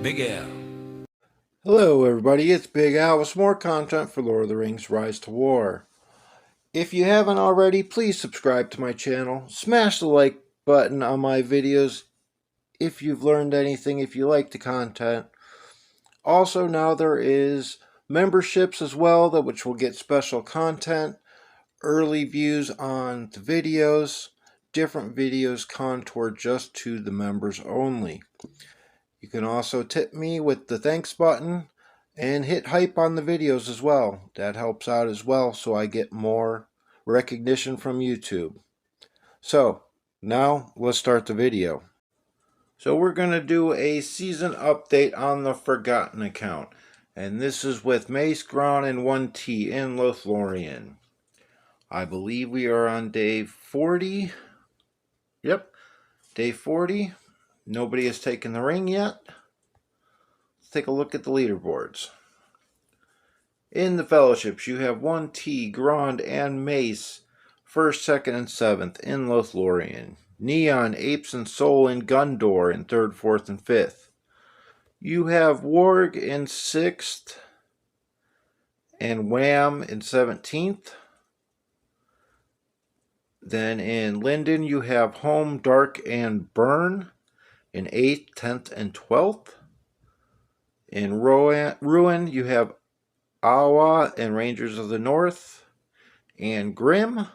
Big Al. Hello everybody, it's Big Al with some more content for Lord of the Rings Rise to War. If you haven't already, please subscribe to my channel. Smash the like button on my videos if you've learned anything, if you like the content. Also, now there is memberships as well, which will get special content, early views on the videos, different videos contoured just to the members only. You can also tip me with the thanks button and hit hype on the videos as well. That helps out as well, so I get more recognition from YouTube. So now let's start the video. So we're going to do a season update on the Forgotten account. And this is with Mace, GRND, and 1T in LoTRian. I believe we are on day 40. Yep, day 40. Nobody has taken the ring yet. Let's take a look at the leaderboards. In the fellowships, you have 1T, GRND, and Mace, 1st, 2nd, and 7th in LoTRian. Neon, Apes, and Soul in Gondor in 3rd, 4th, and 5th. You have Warg in 6th, and Wham in 17th. Then in Linden, you have Home, Dark, and Burn in 8th, 10th, and 12th. In Ruin, you have Awa and Rangers of the North, and Grimm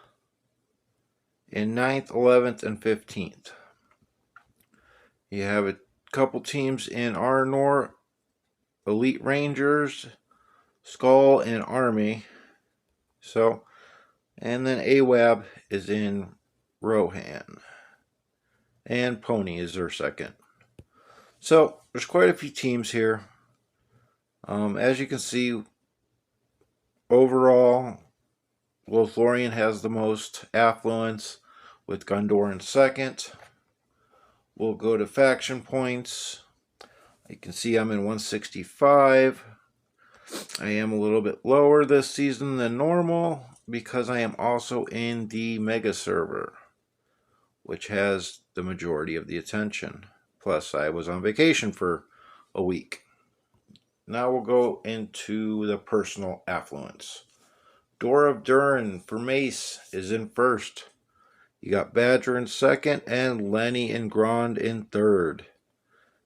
in 9th, 11th, and 15th. You have a couple teams in Arnor, Elite Rangers, Skull, and Army. So, and then AWAB is in Rohan, and Pony is their 2nd. So, there's quite a few teams here. As you can see, overall, LoTRian has the most affluence with Gondor in 2nd. We'll go to faction points. You can see I'm in 165. I am a little bit lower this season than normal because I am also in the Mega server, which has the majority of the attention. Plus, I was on vacation for a week. Now we'll go into the personal affluence. Door of Durin for Mace is in 1st. You got Badger in 2nd and Lenny and GRND in 3rd.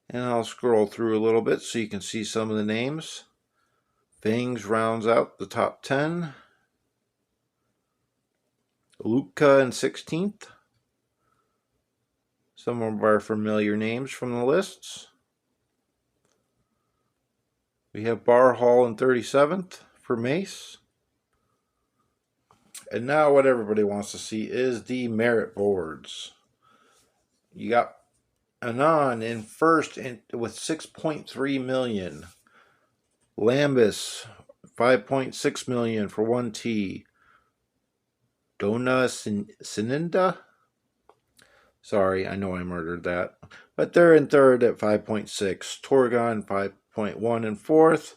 And I'll scroll through a little bit so you can see some of the names. Fangs rounds out the top 10. Luca in 16th. Some of our familiar names from the lists. We have Bar Hall in 37th for Mace. And now what everybody wants to see is the merit boards. You got Anon in 1st with 6.3 million. Lambus, 5.6 million for 1T. Dona Sininda. Sorry, I know I murdered that. But they're in 3rd at 5.6. Torgon, 5.1 in 4th.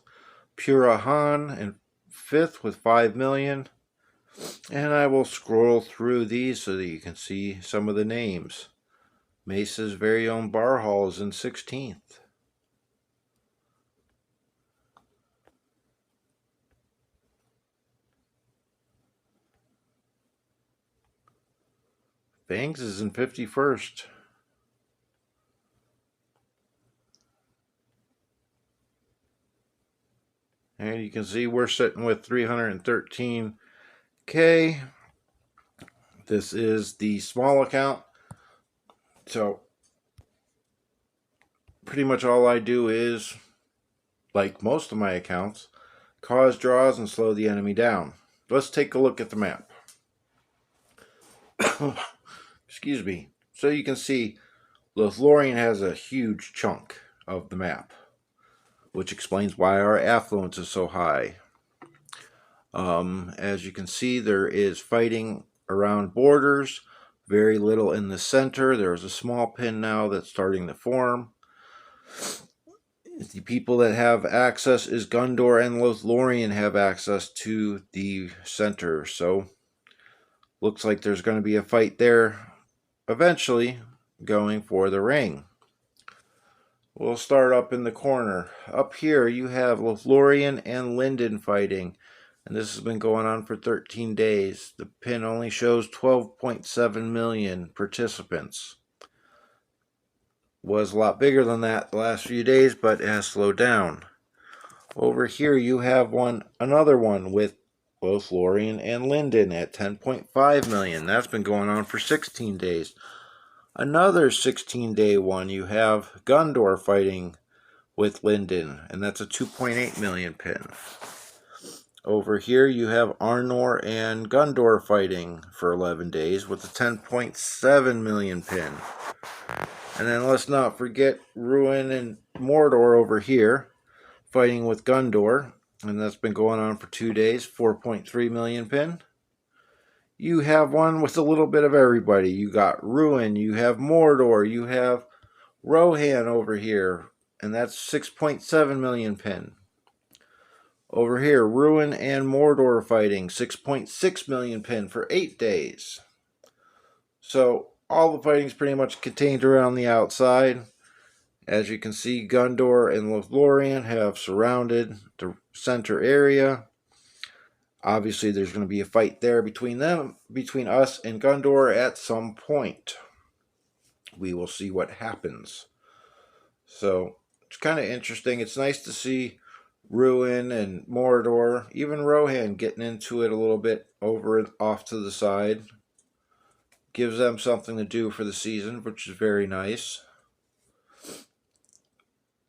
Purahan in 5th with 5 million. And I will scroll through these so that you can see some of the names. Mace's very own Bar Hall is in 16th. Fangs is in 51st. And you can see we're sitting with 313K. This is the small account. So pretty much all I do is, like most of my accounts, cause draws and slow the enemy down. Let's take a look at the map. Excuse me. So you can see LoTRian has a huge chunk of the map, which explains why our affluence is so high. As you can see, there is fighting around borders, very little in the center. There's a small pin now that's starting to form. The people that have access is Gondor and LoTRian have access to the center. So looks like there's going to be a fight there eventually going for the ring. We'll start up in the corner. Up here you have Lothlorien and Lyndon fighting, and this has been going on for 13 days. The pin only shows 12.7 million participants. Was a lot bigger than that the last few days, but it has slowed down. Over here you have another one with Lothlorien and Lyndon at 10.5 million. That's been going on for 16 days. Another 16-day one, you have Gondor fighting with Lyndon, and that's a 2.8 million pin. Over here you have Arnor and Gondor fighting for 11 days with a 10.7 million pin. And then let's not forget Ruin and Mordor over here fighting with Gondor, and that's been going on for 2 days, 4.3 million pin. You have one with a little bit of everybody. You got Ruin, you have Mordor, you have Rohan over here, and that's 6.7 million pin. Over here, Ruin and Mordor fighting, 6.6 million pin for 8 days. So all the fighting is pretty much contained around the outside. As you can see, Gondor and Lothlorien have surrounded the center area. Obviously, there's going to be a fight there between us and Gondor at some point. We will see what happens. So it's kind of interesting. It's nice to see Ruin and Mordor, even Rohan, getting into it a little bit over and off to the side. Gives them something to do for the season, which is very nice.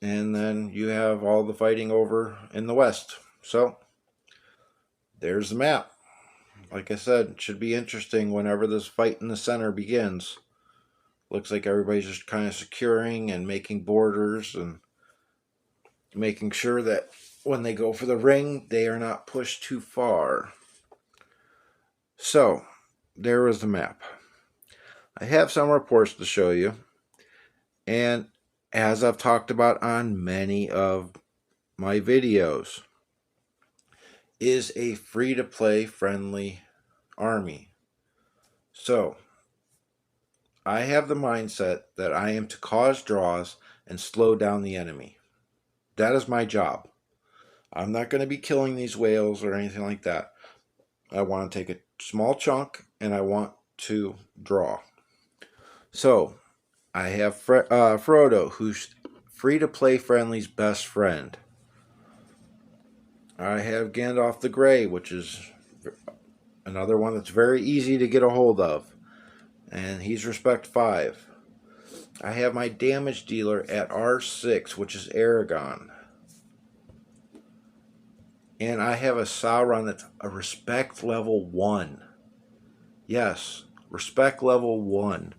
And then you have all the fighting over in the west. So there's the map. Like I said, it should be interesting whenever this fight in the center begins. Looks like everybody's just kind of securing and making borders and making sure that when they go for the ring, they are not pushed too far. So there is the map. I have some reports to show you, and as I've talked about on many of my videos, is a free-to-play friendly army. So I have the mindset that I am to cause draws and slow down the enemy. That is my job. I'm not going to be killing these whales or anything like that. I want to take a small chunk and I want to draw. So I have Frodo, who's free-to-play friendly's best friend. I have Gandalf the Grey, which is another one that's very easy to get a hold of, and he's respect 5. I have my damage dealer at R6, which is Aragorn. And I have a Sauron that's a respect level 1. Yes, respect level 1.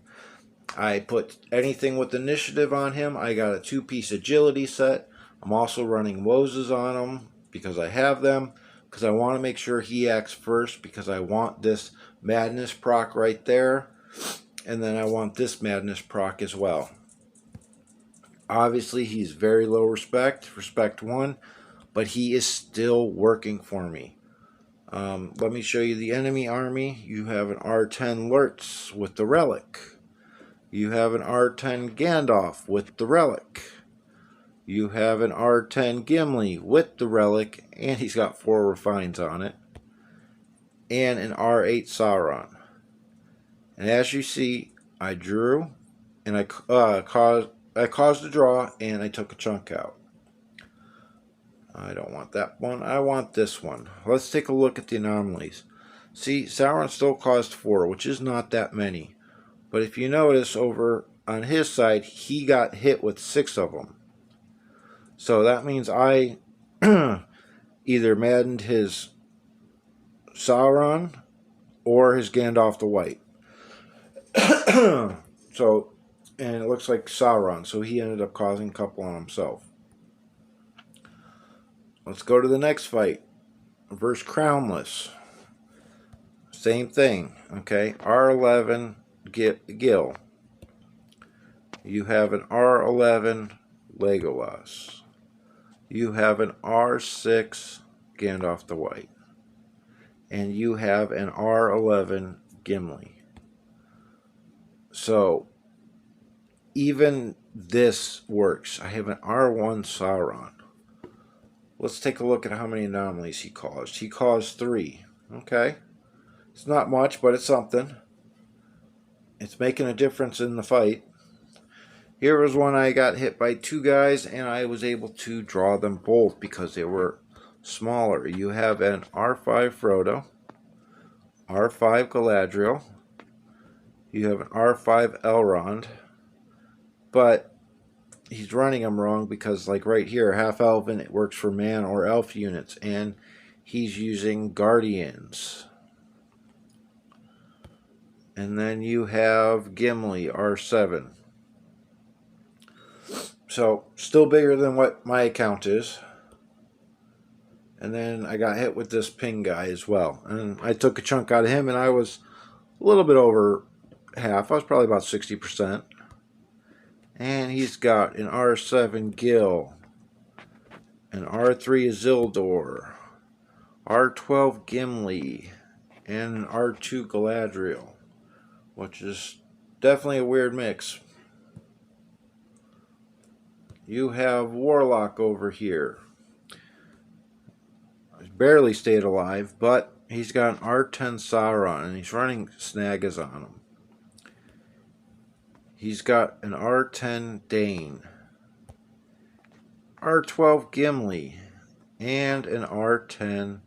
I put anything with initiative on him. I got a 2-piece agility set. I'm also running Moses on him because I have them. Because I want to make sure he acts first, because I want this madness proc right there. And then I want this madness proc as well. Obviously, he's very low respect 1. But he is still working for me. Let me show you the enemy army. You have an R10 Lurtz with the relic. You have an R10 Gandalf with the relic. You have an R10 Gimli with the relic, and he's got 4 refines on it. And an R8 Sauron. And as you see, I drew, and I caused a draw, and I took a chunk out. I don't want that one. I want this one. Let's take a look at the anomalies. See, Sauron still caused 4, which is not that many. But if you notice, over on his side, he got hit with 6 of them. So that means I either maddened his Sauron or his Gandalf the White. So, and it looks like Sauron, so he ended up causing a couple on himself. Let's go to the next fight. Versus Crownless. Same thing, okay? R11 Gil. You have an R11 Legolas. You have an R6 Gandalf the White. And you have an R11 Gimli. So, even this works. I have an R1 Sauron. Let's take a look at how many anomalies he caused. He caused 3. Okay. It's not much, but it's something. It's making a difference in the fight. Here was one I got hit by 2 guys, and I was able to draw them both because they were smaller. You have an R5 Frodo, R5 Galadriel, you have an R5 Elrond, but he's running them wrong because, like right here, half elven, it works for man or elf units, and he's using Guardians. And then you have Gimli, R7. So, still bigger than what my account is. And then I got hit with this ping guy as well. And I took a chunk out of him, and I was a little bit over half. I was probably about 60%. And he's got an R7 Gil, an R3 Isildur, R12 Gimli, and an R2 Galadriel, which is definitely a weird mix. You have Warlock over here. He's barely stayed alive, but he's got an R10 Sauron, and he's running Snagas on him. He's got an R10 Dane, R12 Gimli, and an R10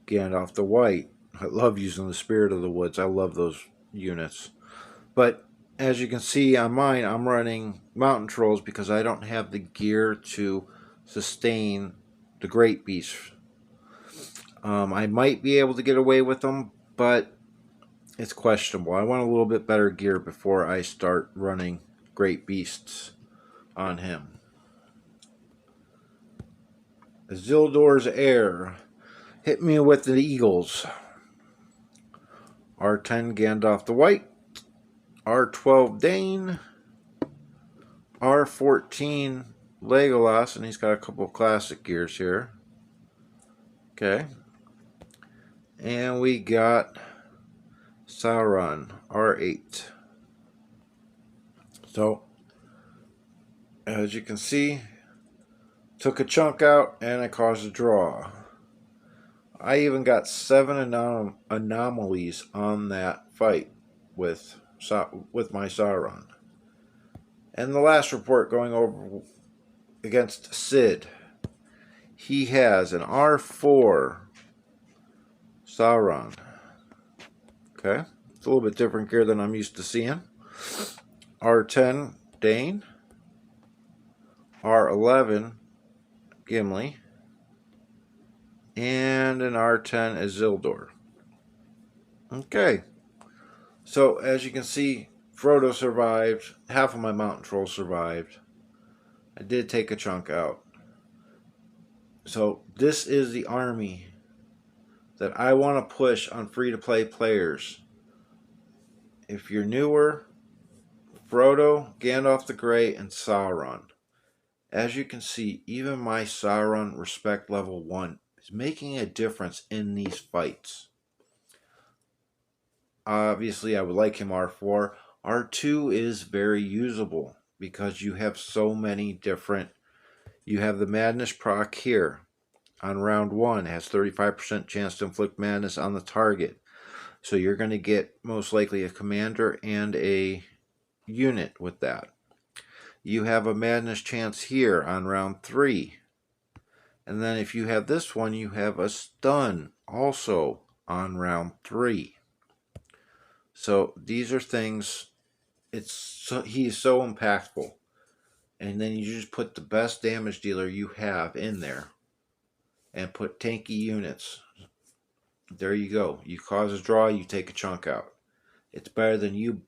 Gandalf the White. I love using the Spirit of the Woods. I love those units. But as you can see on mine, I'm running Mountain Trolls because I don't have the gear to sustain the Great Beasts. I might be able to get away with them, but it's questionable. I want a little bit better gear before I start running Great Beasts on him. Isildur's Heir hit me with the Eagles. R10 Gandalf the White, R12 Dane, R14 Legolas, and he's got a couple of classic gears here. Okay. And we got Sauron, R8. So, as you can see, took a chunk out and I caused a draw. I even got 7 anomalies on that fight with my Sauron. And the last report going over against Sid. He has an R4 Sauron. Okay. It's a little bit different gear than I'm used to seeing. R10 Dane. R11 Gimli. And an R10 Isildur. Okay. So, as you can see, Frodo survived. Half of my Mountain Trolls survived. I did take a chunk out. So, this is the army that I want to push on free-to-play players. If you're newer, Frodo, Gandalf the Grey, and Sauron. As you can see, even my Sauron respect level 1 is making a difference in these fights. Obviously, I would like him R4. R2 is very usable because you have so many different... You have the Madness proc here. On round 1, it has 35% chance to inflict madness on the target. So you're going to get most likely a commander and a unit with that. You have a madness chance here on round 3. And then if you have this one, you have a stun also on round 3. So these are things, he's so impactful. And then you just put the best damage dealer you have in there and put tanky units. There you go. You cause a draw, you take a chunk out. It's better than you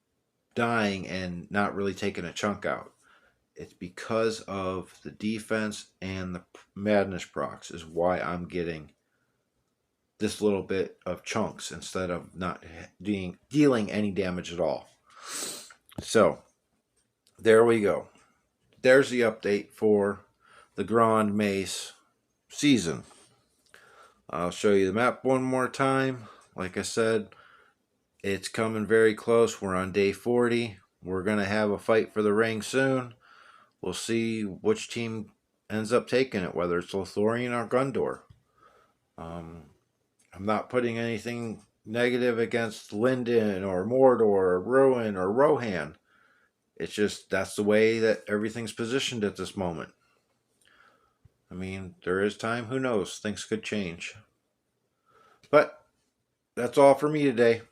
dying and not really taking a chunk out. It's because of the defense and the madness procs is why I'm getting this little bit of chunks instead of not dealing any damage at all. So, there we go. There's the update for the GRND MACE season. I'll show you the map one more time. Like I said, it's coming very close. We're on day 40. We're going to have a fight for the ring soon. we'll see which team ends up taking it, whether it's Lothorian or Gundor. I'm not putting anything negative against Linden or Mordor or Rowan or Rohan. It's just that's the way that everything's positioned at this moment. I mean, there is time. Who knows? Things could change. But that's all for me today.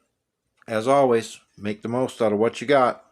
As always, make the most out of what you got.